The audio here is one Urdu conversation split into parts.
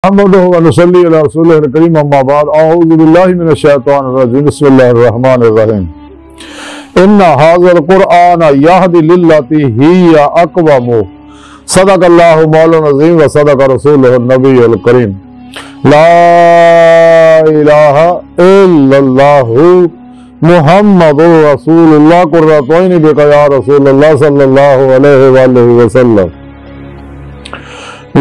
نحمده ونصلي على رسوله الكريم اما بعد اعوذ بالله من الشيطان الرجيم بسم الله الرحمن الرحيم ان هذا القرآن يهدي للتي هي اقوم صدق الله مولانا العظيم وصدق رسوله النبي الكريم لا اله الا الله محمد رسول الله قرۃ عین بک یا رسول اللہ صلی اللہ علیہ وآلہ وسلم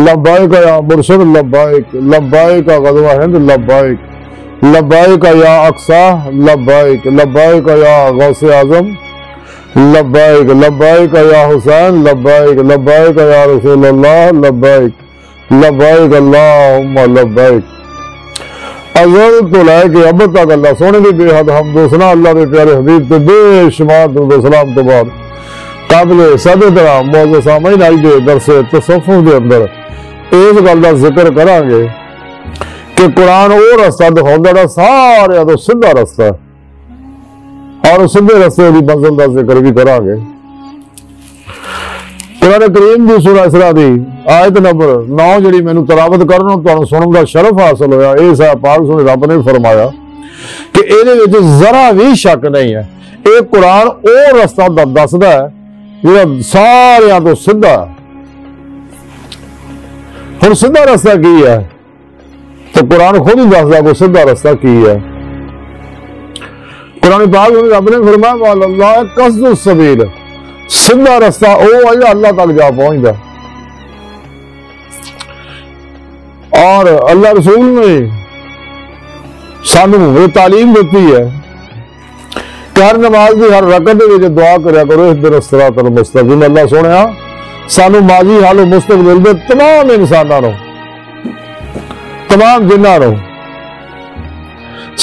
لبائک یا مرشد لبائک لبائک غزوہ ہند لبائک لبائک یا اقصی لبائک لبائک یا غوث اعظم لبائک لبائک یا حسین لبائک لبائک یا رسول اللہ لبائک لبائک اللہم لبائک ازل تو لے کے اب تک اللہ سونے بھی بے حد حمد و ثنا اللہ کے پیارے حبیب تو بے شمار درود و سلام تو بعد قابل صدر طرح موضوع سامعین آئی دے درس تصوف دے اندر اس گل کا ذکر کریں گے کہ قرآن وہ رستہ دکھاؤں سارے تو سیدھا رستہ ہے اور سیدھے رستے کی منزل کا ذکر بھی کریں گے۔ قرآن کریم کی سورہ اسراء دی آیت نمبر 9 جڑی مینوں تلاوت کرنا تانوں سنن دا شرف حاصل ہویا اس پاک سونے رب نے فرمایا کہ ایدے وچ ذرا بھی شک نہیں ہے، اے قرآن او رستہ دسدا ہے جڑا سارے تو سیدھا ہے۔ ہن سیدھا رستہ کی ہے تو قرآن خود ہی دسدا کہ سیدھا رستہ کی ہے۔ قرآن پاک میں رب نے فرمایا وَعَلَى اللَّهِ قَصْدُ السَّبِيلِ، سیدھا رستہ او ہے اللہ تک جا پہنچدا، اور اللہ رسول نے سانوں وہ تعلیم دیتی ہے کہ ہر نماز کی ہر رکعت میں دعا کریا کرو اهدنا الصراط المستقیم۔ اللہ سونیا سانو ماضی حال و مستقبل دے تمام انساناں نو تمام جناں نو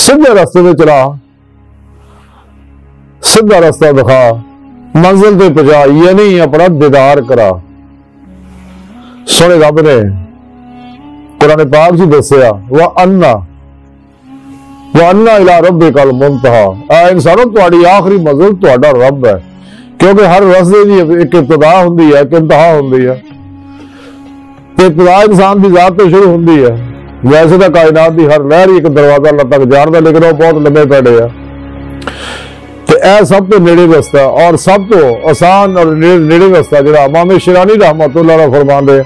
سیدھے رستے تے چلا، سیدھا رستہ دکھا، منزل تے پہنچا، یعنی اپنا دیدار کرا۔ سونے رب نے قرآن پاک جی دسیا وَأَنَّا إِلَىٰ رَبِّكَ الْمُنْتَهَىٰ، اے انسانوں تہاڈی آخری منزل تہاڈا رب ہے، کیونکہ ہر رستے کی ایک ابتدا ہوندی ہے، ایک انتہا ہوندی ہے۔ ابتدا انسان کی ذات تو شروع ہوندی ہے، ویسے تو کائنات کی ہر لہر ایک دروازہ اللہ تک جاندا، لیکن وہ بہت لمبے پیڑے ہے۔ تو اے سب تو نیڑے رستہ اور سب تو آسان اور نیڑے رستہ جڑا امام شیرانی رحمۃ اللہ علیہ فرماندے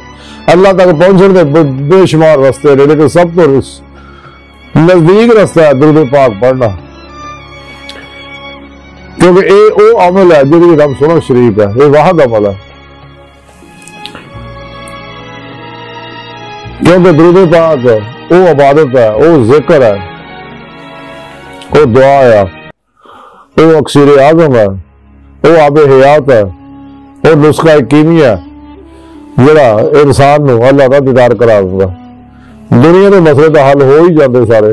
اللہ تک پہنچن دے بے شمار رستے نے، لیکن سب تو نزدیک رستہ ہے درود پاک پڑھنا، کیونکہ اے او عمل ہے جی رب سونا شریف ہے، یہ واحد عمل ہے۔ کیونکہ درود پاک او عبادت ہے، او ذکر ہے، او دعا ہے، او اکسیر اعظم ہے، او آب حیات ہے، او نسخہ کیمیا ہے جڑا انسان نو اللہ کا دیدار کرا دے گا۔ دنیا کے مسئلے تو حل ہو ہی جاتے سارے،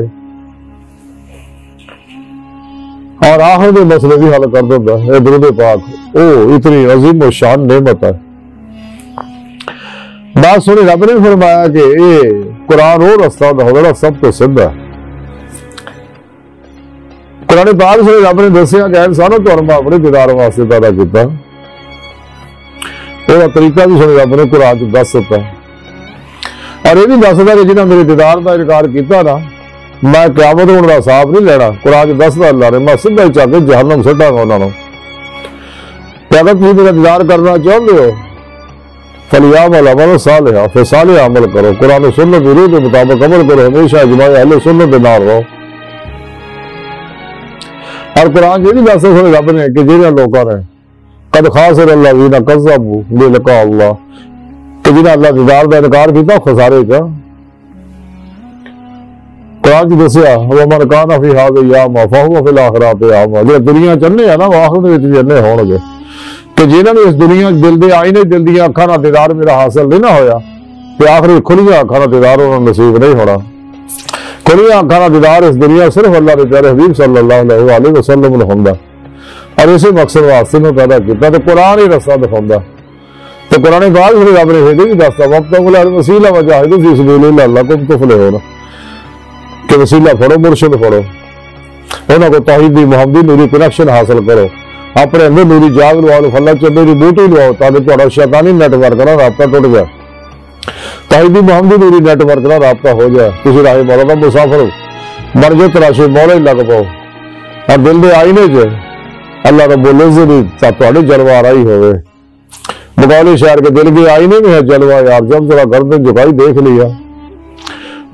اور آخر کے مسئلے بھی حل کر دیتا ہے درود پاک، او اتنی عظیم و شان نعمت ہے۔ بات سنی رب نے فرمایا کہ اے قرآن وہ رستہ دکھاؤں سب تو سیدھا ہے۔ قرآن پاک سے رب نے دسیا کہ انسانوں تو میں اپنے دیدار واسطے پیدا کیتا، وہ طریقہ بھی سنی رب نے قرآن سے دس دیتا، اور یہ بھی دس دیتا کہ جنہاں میرے دیدار کا انکار کیتا نا میں قیامت ہونے کا حساب نہیں لینا۔ قرآن سے دسدا اللہ نے میں سیدھا ہی چاہ کے جہنم سٹاں گا انہاں نوں۔ کہ اگر تسی میرا دیدار کرنا چاہتے ہو فَلْيَعْمَلْ عَمَلًا صَالِحًا، پھر صالح عمل کرو، قرآن و سنت کی روح کے مطابق عمل کرو، ہمیشہ اجماع اہل سنت کے نال رہو۔ اور قرآن یہ بھی دستا سنے رب نے کہ جنہاں لوگوں نے قد خاسر الذین کذبوا بلقاء اللہ، کہ جنہاں اللہ دیدار کا انکار کیتا خسارے کا۔ قرآن کی دسیا وَمَنْ كَانَ فِي هَٰذِهِ أَعْمَىٰ فَهُوَ فِي الْآخِرَةِ أَعْمَىٰ، جو دنیا چنے ہیں نا وہ آخرت وچ بھی انے ہون گے، کہ جنہاں نے اس دنیا دل دے آئینے دل دیا اکھاں نال دیدار میرا حاصل نہیں نہ ہویا تے آخری کھلیاں اکھاں نال دیدار انہاں نوں نصیب نہیں ہونا۔ کھلیاں اکھاں نال دیدار اس دنیا صرف اللہ کے پیارے حبیب صلی اللہ علیہ وسلم نوں ہوندا، اور اسی مقصد واسطے نوں پیدا کیتا، تو قرآن ہی رستہ دکھاوندا۔ تو قرآن پاک سے رب نے یہ بھی دستا وَابْتَغُوا الْوَسِيلَةَ وَجَاهِدُوا فِي سَبِيلِ اللَّهِ لَعَلَّكُمْ تُفْلِحُونَ، کہ وسیلہ پڑھو، مرشد پڑھو، انہوں کو توحیدی محمدی نوری کنیکشن حاصل کرو، اپنے اندر نوری جاگ لواؤ، فلا چندے کی بوٹی لواؤ تاکہ تھوڑا شیطانی نیٹ ورک رابطہ ٹوٹ گیا۔ تحیدی محمدی نوری نیٹ ورک نال رابطہ ہو جائے، تسی راہ مولا دا مسافر بن جو تراشے مولا ہی لگ پاؤ، اور دل دے آئینے چ اللہ رب العزت دی تہاڈی جلوہ آرائی ہوئے۔ مقابلے شہر کے دل کے آئینے میں ہے جلوہ یار، جب ذرا گردن جھکائی دیکھ لیا،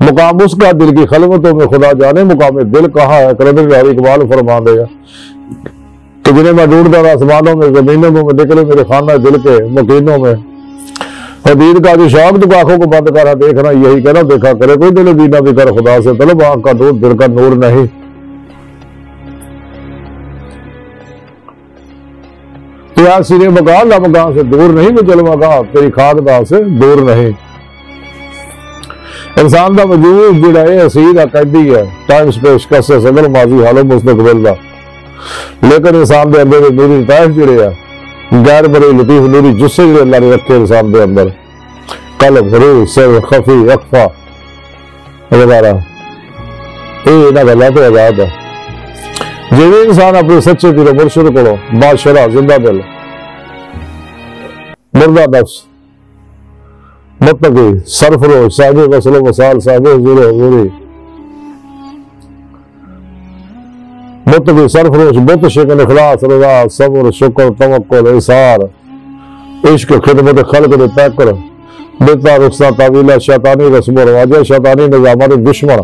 مقام اس کا دل کی خلوتوں میں خدا جانے مقام دل کہاں ہے۔ کلندر لاہوری اقبال فرما دے گا کہ جنہیں میں ڈھونڈتا تھا آسمانوں میں زمینوں میں نکلے میرے خانہ دل کے مکینوں میں، حدید کا جو شوق تو آنکھوں کو بند کرا دیکھنا یہی کہنا دیکھا کرے کوئی دل دینا بھی کر خدا سے طلب آنکھ کا نور دل کا نور نہیں۔ یا سینے مکان لمگاہ سے دور نہیں، وہ جلوہ گاہ تیری خاک دا سے دور نہیں۔ انسان دا وجود جڑا ہے اسیر قیدی ہے، ٹائم سپیس کسے صدر ماضی حال مستقبل دا، لیکن انسان دے اندر نوری لطائف جڑے ہیں، غیر بڑے لطیف نوری جسے جڑے اللہ نے رکھے انسان دے اندر، قلب روح سر خفی اخفا وغیرہ، یہ انہاں گلاں تو آزاد ہے۔ جی انسان اپنے سچے پیر مرشد کو بادشاہ زندہ دل مردہ نفس متقی سرفروش صاحب وصل و وصال صاحب حضور حضوری متقی سرفروش متشکن اخلاص رضا صبر شکر توکل احسار عشق خدمت خلق دے پیکر دیتا رخصہ تعویلہ شیطانی رسم و رواجہ شیطانی نظامات دشمن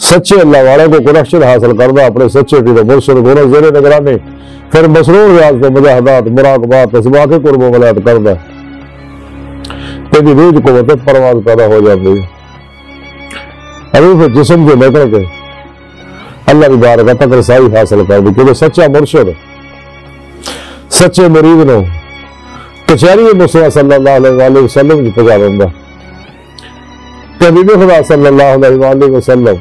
سچے اللہ والے کو کنیکشن حاصل کرنا اپنے سچے پیر مرشد گورا زیر نگرانی، پھر مسرور ریاض کو مجاہدات مراقبات اسباق قرب و ولایت کرنا، تیری روح قوت پرواز پیدا ہو جاتی ہے، حروف جسم جو نکل کے اللہ کی بارگاہ تک رسائی حاصل کر دی، کیونکہ سچا مرشد سچے مرید نو کچہری مصطفیٰ صلی اللہ علیہ وسلم کی پہنچا دیندا، حبیب خدا صلی اللہ علیہ وسلم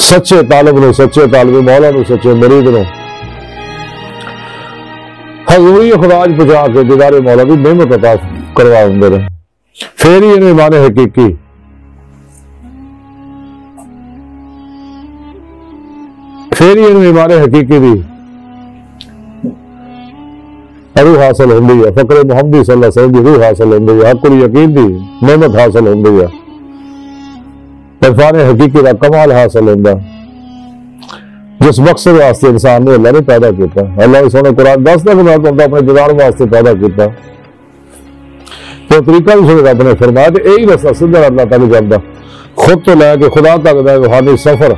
سچے طالب نو سچے طالب مولا نو سچے مرید نو حضوری خدا پہنچا کے دیدار مولا کی نعمت عطا کروا دے رہے، پھر ہی انہیں ایمان حقیقی دی روح حاصل ہوندی ہے، فقر محمدی صلی اللہ علیہ وسلم کی روح حاصل ہوندی ہے، حق الیقین دی نعمت حاصل ہوندی ہے، عرفان حقیقی کا کمال حاصل ہوتا، جس مقصد واسطے انسان نے اللہ نے پیدا کیتا، اللہ سونے قرآن دس تک بنا اپنے دیدار واسطے پیدا کیتا، تو طریقہ بھی سنے رب نے فرمایا کہ یہی رستہ سیدھا اللہ تعالی جاندا، خود تو لے کے خدا تک دا روحانی سفر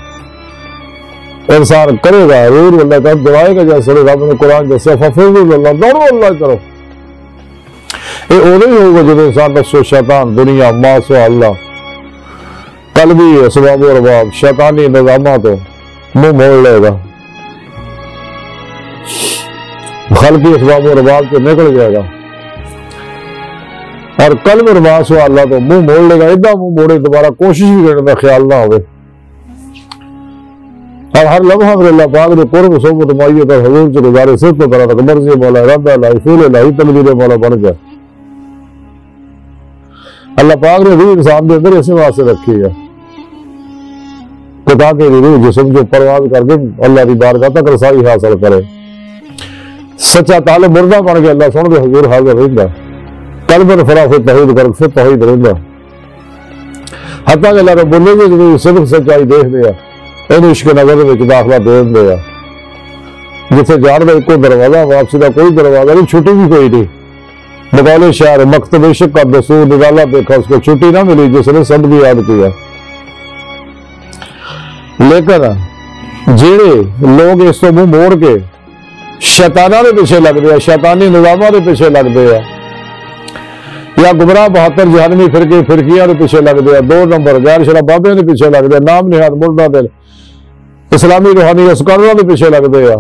انسان کرے گا، رور اللہ تعالی دعائے گا، جیسے رب نے قرآن دسیا ففروا اللہ دوڑو اللہ کرو، یہ ادو ہی ہوگا جب انسان نفس و شیطان دنیا ماس و اللہ قلبی اسباب و ارباب شیطانی نظامات منہ موڑ لے گا، خلقی اسباب و ارباب سے نکل جائے گا، اور قلب اور ماس و اللہ تو منہ موڑ لے گا، ادھا منہ موڑے دوبارہ کوشش بھی کرنے کا خیال نہ ہوئے، اور ہر لمحہ پر اللہ پاک نے قرب صحبت معیت اور حضور سے گزارے صرف تو کرا تھا کہ مرضی مولا ارادہ اللہ فعل اللہ تدبیر مولا بن جائے۔ اللہ پاک نے روح انسان کے اندر اسی واسطے رکھی ہے کہ تاکہ روح جسم جو پرواز کر کے اللہ کی بارگاہ تک رسائی حاصل کرے، سچا طالب مردہ بن کے اللہ سن کے حضور حاضر رہندا، قلب فراخ توحید کر پھر توحید رہندا، حتیٰ کہ اللہ رب العزت جو صدق سچائی دیکھ دیا ان عشق نظر میں داخلہ دے دیا، جسے جان دا ایک دروازہ واپسی کا کوئی دروازہ نہیں، چھٹی بھی کوئی نہیں، بقول شاعر مکتب عشق کا دستور نرالا دیکھا اس کو چھٹی نہ ملی جس نے سب بھی یاد کیا۔ لیکن جیڑے لوگ اس کو منہ موڑ کے شیطانہ کے پیچھے لگ دیا، شیطانی نظاموں کے پیچھے لگ دیا، یا گمراہ 72 جہنمی فرقیاں کے پیچھے لگ دیا، 2 نمبر غیر شرع بابے کے پیچھے لگ دیا، نام نہاد مردہ دل اسلامی روحانی اسکاروں کے پیچھے لگ دیا،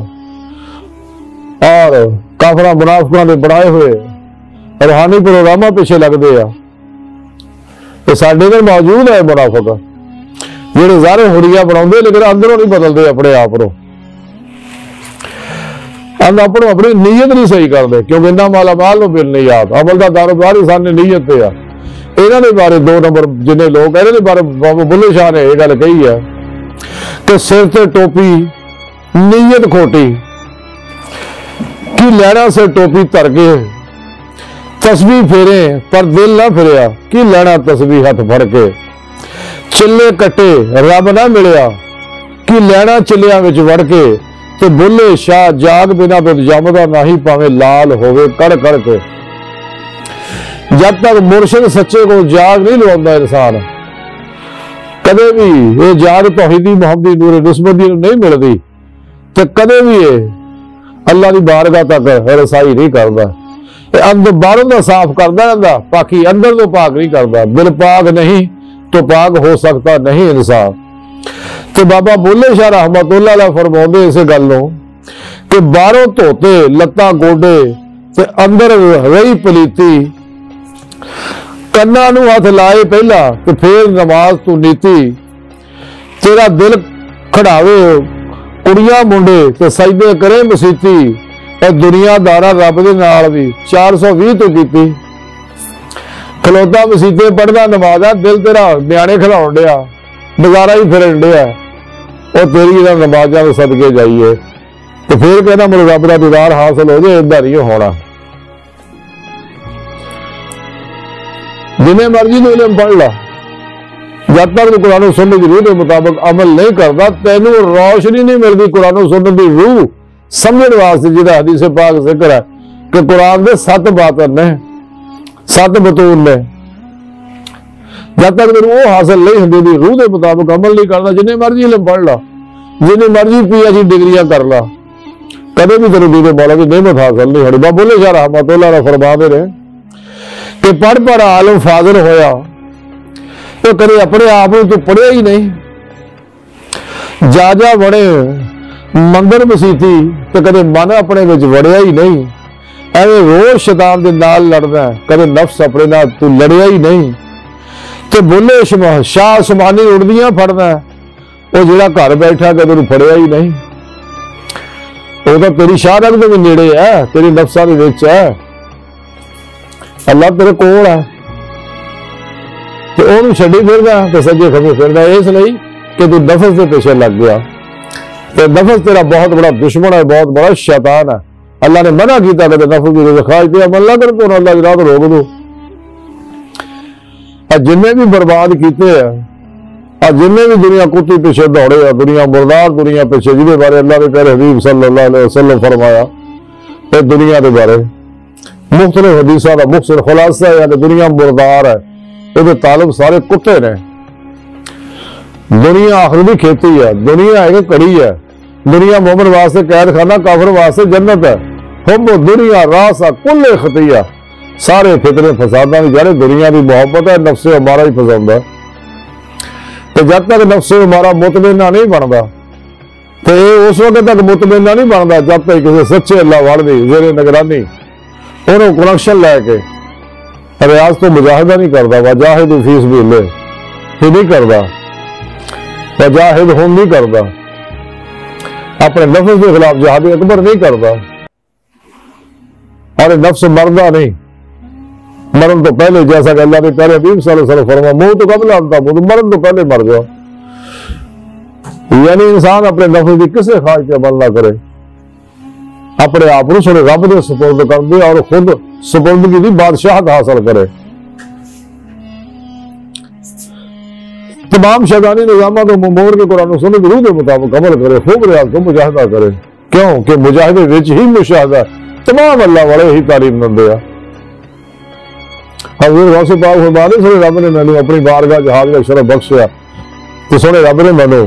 اور کافرہ منافقوں نے بڑھائے ہوئے روحانی پروگراموں پیچھے لگ دیا۔ یہ ساڈے میں موجود ہے منافق جہاں ظاہر ہوریا بنا لیکن اندروں نہیں بدلتے اپنے آپ کو، اپنی نیت نہیں صحیح کرتے، کیونکہ انہاں مالا مال نو مل نہیں آتا، عمل دا داروبار ہی سامنے نیت پہ آ۔ انہوں نے بارے 2 نمبر جنہیں لوگ انہوں نے بارے بابا بلے شاہ نے یہ گل کہی ہے کہ سر سے ٹوپی نیت کھوٹی کی لینا سے ٹوپی تر کے تسبیح پھیرے پر دل نہ پھریا، کی لینا تسبیح ہاتھ پھڑ کے، چلے کٹے رب نہ ملیا، کی لینا چلیاں وچ وڑ کے، تے بلے شاہ جاگ بنا تو جمدا نہیں پاویں لال ہوے کڑ کڑ کے۔ جب تک مرشد سچے کو جاگ نہیں لواؤندا انسان، کدے بھی یہ جاگ توحیدی محمدی نور نسبتی نہیں ملتی، تے کدے بھی یہ اللہ دی بارگاہ تک رسائی نہیں کردا۔ اندر باہروں دا صاف کردا رہندا، پاکی اندر تو پاک نہیں کردا۔ دل پاک نہیں تو پاک ہو سکتا نہیں انسان۔ تو بابا بلے شاہ رحمت اللہ علیہ فرماؤندے اسے گل نوں کہ باہروں دھوتے لتاں گوڈے تے اندر رہی پلیتی، کناں نوں ہاتھ لائے پہلا تے پھر نماز تو نیتی، تیرا دل کھڑاوے کڑیاں منڈے تے سجدے کرے مسیتی، اے دنیا دارا رب دے نال بھی 420 تو کیتی، کھلوتا مسیتے پڑھنا نمازا، دل تیرا نیانے کھلاؤن ڈیا، بازارا ہی پھرن ڈیا، اور تیری نمازاں دے صدقے جائیے، تو پھر کہنا مجھے رب دا دیدار حاصل ہو جائے، ادھر ہی ہونا۔ جنہیں مرضی تو علم پڑھ لا، جب تک تو قرآن و سنت کی روح کے مطابق عمل نہیں کرتا، تینوں روشنی نہیں ملتی قرآن و سنت کی روح سمجھنے واسطے، جہاں حدیث پاک ذکر ہے کہ قرآن دے 7 باطن نے، 7 بطون نے، جب تک تو وہ حاصل نہیں ہوتی روح کے مطابق عمل نہیں کرتا، جنہیں مرضی علم پڑھ لا، جنہیں مرضی پی ایچ ڈی ڈگریاں کر لا، کدے بھی تیرے دین مولا کی نعمت حاصل نہیں ہوئی۔ بابا بلے شاہ رحمت اللہ علیہ فرماتے رہے کہ پڑھ پڑھ عالم فاضل ہویا، تو کدے اپنے آپ تو پڑھیا ہی نہیں، جا جا بڑے مندر مسیتی تو کدے من اپنے وچ وڑیا ہی نہیں، ایویں روز شیطان دے نال لڑدا ہے، کدے نفس اپنے نال تو لڑیا ہی نہیں، تے بلے شاہ سمانی اڑدیاں پھڑنا ہے، وہ جڑا گھر بیٹھا کدے نوں پھڑیا ہی نہیں، وہ تو تیری شاہ رنگ دے بھی نیڑے ہے، تیری نفساں دے وچ ہے، اللہ تیرے کول ہے، تے اونوں چھڈی پھردا تے سجے کھبے پھردا، اس لیے کہ تو نفس دے پیچھے لگ گیا، تے نفس تیرا بہت بڑا دشمن ہے، بہت بڑا شیطان ہے۔ اللہ نے منع کیتا کہ نفس کی خواہش پہ عمل نہ کر، تو اللہ کی راہ تو روک دو۔ جنہیں بھی برباد کیتے ہیں، جنہیں بھی دنیا کتی پیچھے دوڑے ہیں، دنیا مردار دنیا پیچھے، جہدے بارے اللہ نے پیارے حبیب صلی اللہ علیہ وسلم فرمایا کہ دنیا کے بارے مختلف حدیثاں کا مختصر خلاصہ ہے کہ دنیا مردار ہے، یہ تعلق سارے کتے نے۔ دنیا آخری کھیتی ہے، دنیا ایک کڑی ہے، دنیا مومن واسطے قید خانہ، کافر واسطے جنت ہے۔ ہم دنیا راسا کل خطیہ، سارے فتنے فساداں دی جڑ دنیا کی محبت ہے، نفس ہمارا ہی پسند ہے۔ تو جب تک نفس ہمارا مطمئنہ نہیں بنتا، تو اس وقت تک مطمئنہ نہیں بنتا جب تک کسی سچے اللہ والے زیر نگرانی انہوں کنیکشن لے کے ریاض تو مجاہدہ نہیں کرتا، وجاہد فی سبیل اللہ ہی نہیں کرتا، وجاہد ہم نہیں کرتا، اپنے نفس کے خلاف جہاد اکبر نہیں کرتا، اور نفس مردہ نہیں، مرن تو پہلے، جیسا کہ اللہ نے پیارے حبیب صلی اللہ علیہ وسلم فرمایا منہ تو قبل آتا مرن تو پہلے مر گیا۔ یعنی انسان اپنے نفس کی کسی خواہش پہ عمل نہ کرے، اپنے آپ کو سنے رب نے سپرد کر دے اور خود سپردگی کی بادشاہت حاصل کرے۔ تمام شیطانی نظامات و موڑ کے قرآن و سنت روح کے مطابق عمل کرے، خوب ریاض کو مجاہدہ کرے، کیوں کہ مجاہدے وچ ہی مشاہدہ تمام اللہ والے ہی تعلیم دے۔ حضور غوث پاک فرماتے سنے رب نے مینوں اپنی بارگاہ جہاد کا شرف بخشیا، تو سنے رب نے مینوں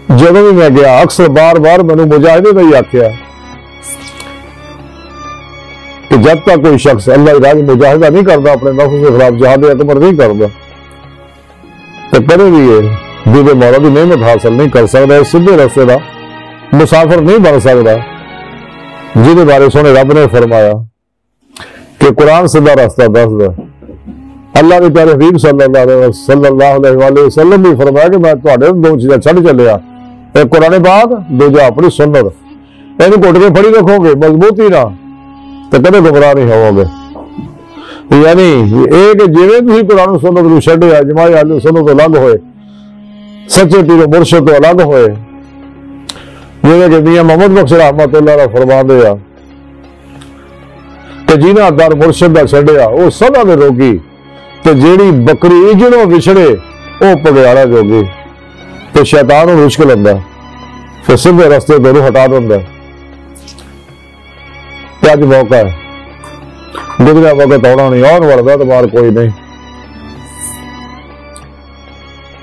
جب بھی میں گیا اکثر بار بار مینوں مجاہدے کا ہی آخیا کہ جب تک کوئی شخص اللہ کی راہ میں مجاہدہ نہیں کرتا، اپنے نفس کے خلاف جہاد اکبر نہیں کرتا، تو کبھی بھی یہ دل مولا کی نعمت حاصل نہیں کر سکتا، سیدھے رستے کا مسافر نہیں بن سکتا، جہدے بارے سونے رب نے فرمایا کہ قرآن سیدھا راستہ دس دے۔ اللہ کے پیارے حبیب صلی اللہ علیہ وسلم بھی فرمایا کہ میں تہاڈے دو چیزاں چھڈ چلیا، ایک قرآن پاک، دوجا اپنی سنت، اینو گھٹ کے پھڑی رکھو گے مضبوطی نہ تو کدے گمراہ نہیں ہو گے۔ یعنی یہ کہ جویں تسی قرآن و سنت نوں چھڈیا، جماع اہل سنت تو الگ ہوئے، سچے پیر و مرشد تو الگ ہوئے، جویں کہ میاں محمد بخش رحمت اللہ علیہ فرماندے آ تے جنہاں در مرشد دا چھڈیا وہ سدا دے روگی تے جیڑی بکری جنوں وچھڑے وہ پگیارا جوگی تے شیطان نوں مشکل ہوندا پھر سیدھے رستے تو ہٹا دیندا تے اج موقع ہے گزریا وقت آنا نہیں آن والا تو بار کوئی نہیں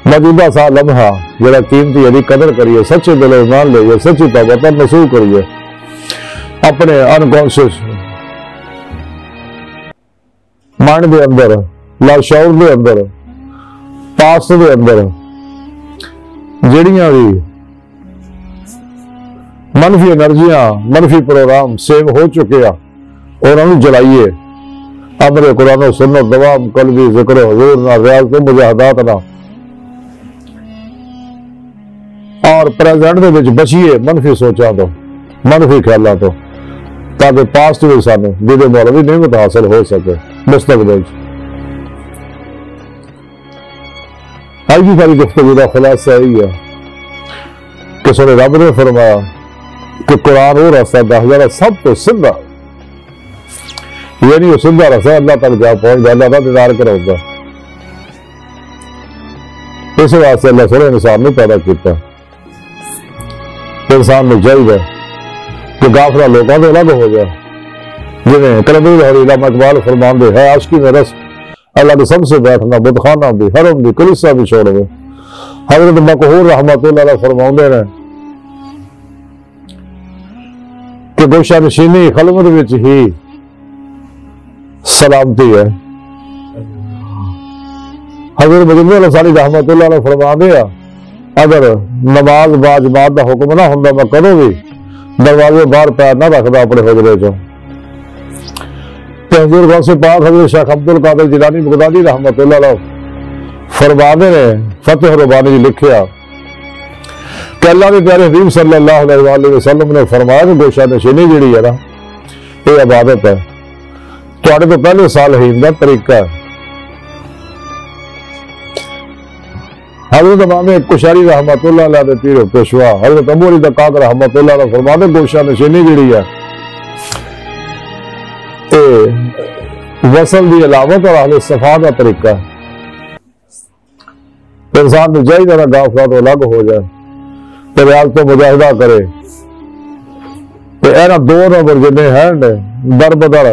موجودہ سا لمحہ جڑا قیمتی ہے قدر کریے سچے دل ایمان لئیے سچی توبہ نصوح کریے اپنے انکانشیس مائنڈ دے اندر لاشعور دے اندر پاسٹ دے اندر جڑیاں بھی منفی انرجیاں منفی پروگرام سیو ہو چکے ہیں اور انہوں جلائیے امر قرآن و سنت دوام قلبی ذکر حضور نہ ریاض تو مجاہدات نہ اور پریزنٹ دے وچ بچیے منفی سوچاں تو منفی خیالاں تو تاکہ پاسٹ بھی سانو جدے مولوی نعمت حاصل ہو سکے مستقبل آج کی ساری گفتگو کا خلاصہ یہی ہے کہ سورے رب نے فرمایا کہ قرآن وہ راستہ دس سب تو سیدھا یعنی وہ سیدھا راستہ اللہ تک جا پہنچ گیا اللہ کا دیدار کراؤں گا اس واسطے اللہ سورے انسان نے پیدا کیتا انسان میں چاہیے کہ غافلہ لوگوں سے الگ ہو جائے جنہیں کلندری لاہوری علامہ اقبال فرمان دے ہے عاشقی میں رس اللہ کے سب سے بیٹھنا بتخانہ بھی حرم بھی کلیسا بھی چھوڑ دے حضرت مقہور رحمت اللہ علیہ فرماؤں دے رہے کہ گوشہ نشینی خلوت وچ ہی سلامتی ہے حضرت مجمع الانصاری رحمت اللہ علیہ فرما دیا اگر نماز باجماعت دا حکم نہ ہوندا میں کدوں بھی دروازے باہر پیر نہ رکھدا اپنے حجرے چوں حضور غوث پاک حضرت شیخ عبد القادر جیلانی بغدادی رحمت اللہ علیہ فرمانے نے فتح ربانی جی لکھیا کہ اللہ کے پیارے حبیب صلی اللہ علیہ وسلم نے فرمایا کہ گوشہ نشینی جڑی ہے نا یہ عبادت ہے تواڈے تو پہلے صالحین دا طریقہ ہے حضرت امام کشاری رحمت اللہ علیہ دے پیر پیشوا حضرت ابو علی دقاق رحمت اللہ علیہ فرماتے گوشہ نشینی جڑی ہے وصل دی علامت اور اہل صفا کا طریقہ ہے انسان میں جائی طرح غافلہ تو الگ ہو جائے تو ریاض تو مجاہدہ کرے تو اینا دو نمبر جنہیں ہینڈ در بدر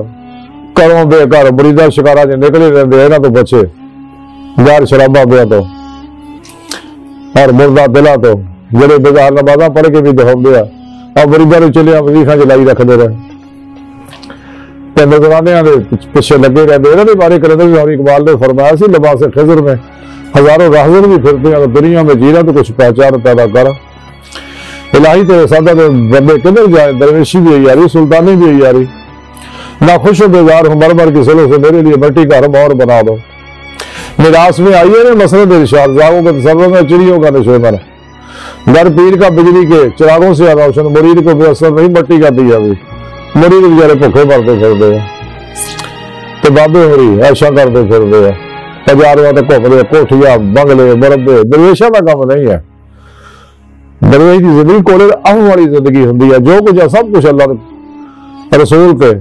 کروں بے کر مریدہ شکارہ جن نکلے رہندے اینا تو بچے گار شرابہ بیا تو اور مردہ دلہ تو جڑے بگاہ نمازہ پڑھ کے بھی دہم دیا اور مریدہ نے چلے وظیفہ جلائی رکھ دے رہے نظرانے پیچھے لگے رہتے انہوں نے بارے کرتے ہیں اقبال نے فرمایا سی لباس خضر میں ہزاروں راہزر بھی پھرتے ہیں اگر دنیا میں جینا تو کچھ پہچان پیدا کر الہی تیرے سادہ کے بندے کدھر جائے درویشی بھی ہے یاری سلطانی بھی ہے یاری نہ خوش و بیزار ہوں مرمر کی سلوں سے میرے لیے مٹی کا حرم اور بنا دو میراث میں آئیے نا مسرت ارشاد زاغوں کے تصور میں چڑیوں کا نشومن در پیر کا بجلی کے چراغوں سے روشن مرید کو بے اثر نہیں مٹی کا دیا بھی مرید بیچارے بھوکے مرتے پھرتے ہیں تو بابے ہو رہی ایشا کرتے پھرتے ہیں ہزاروں تک گھومتے کوٹھیاں بنگلے مربے درویشاں کا کام نہیں ہے درویش کی زندگی کولے اہم والی زندگی ہوندی ہے جو کچھ ہے سب کچھ اللہ رسول تے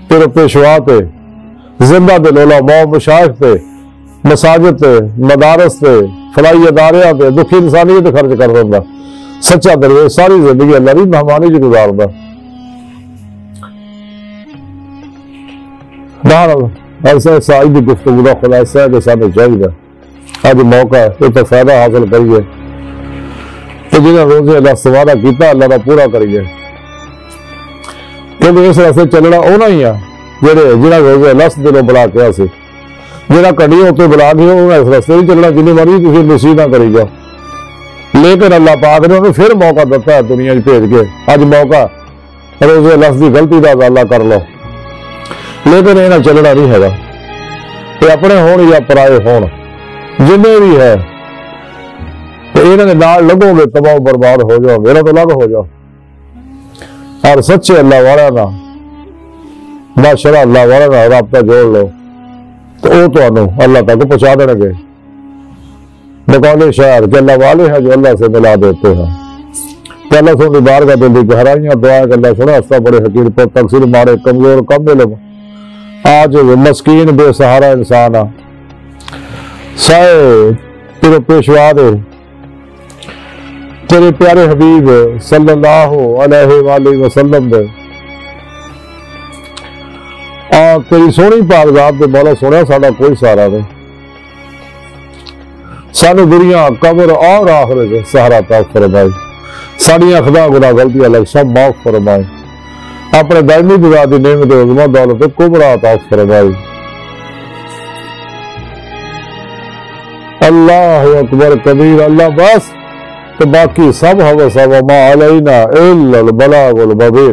پھر پیشوا تے زندہ دل علماء مشائخ تے مساجد تے مدارس تے فلاحی ادارے تے دکھی انسانیت خرچ کر دیندا سچا درویش ساری زندگی اللہ دی مہمانی چ گزاردا ایسا ایسا آج بھی گفتگو کا خلاصہ ہے کہ ساتھ چاہیے آج موقع ہے یہ تو فائدہ حاصل کریے تو جنہیں روزے اللہ سوارا کیتا اللہ کا پورا کریے کیونکہ اس راستے چلنا ہونا ہی ہے جنہیں روزے اللہ سے دلوں بلا کیا سی جنہیں کڑی ہوتے بلا کے انہیں اس راستے نہیں چلنا جنہیں مرضی تھی نصیب نہ کری جاؤ لیکن اللہ پاک نے انہیں پھر موقع دیتا ہے دنیا بھیج کے اج موقع روزے اللہ کی غلطی کا ازالہ کر لو لیکن یہ چلنا نہیں ہے یہ اپنے ہون یا پرائے ہون جنہیں بھی ہے انہوں نے نال لگو گے تباہ برباد ہو جاؤ میرا تو لگ ہو جاؤ اور سچے اللہ والا نا بادشاہ اللہ والا نا رابطہ جوڑ لو تو وہ تو اللہ تک پہنچا دیں گے بقول شاعر کہ اللہ والے ہیں جو اللہ سے ملا دیتے ہیں کہ اللہ سن بار کا دل کی گہرائیاں دعائیں کہ اللہ سنا ہستا بڑے حقیر پر تقصیر مارے کمزور کم علم آج مسکین بے سہارا انسان آ سائے تیرے پیشوا دے تیرے پیارے حبیب صلی اللہ علیہ وآلہ وسلم دے تیری سونی پاک ذات دے مولا سونا ساڈا کوئی سہارا نہیں سانو دنیا قبر اور آخرت سہارا عطا فرمائی ساڈیاں خدا گناہ غلطیاں لگ سب معاف فرمائی اپنے دائمی بذات نعمت عظمہ دولت کبریٰ عطا فرمائی اللہ اکبر کبیر اللہ بس تو باقی سب ہوسا وما علینا الا البلاغ المبین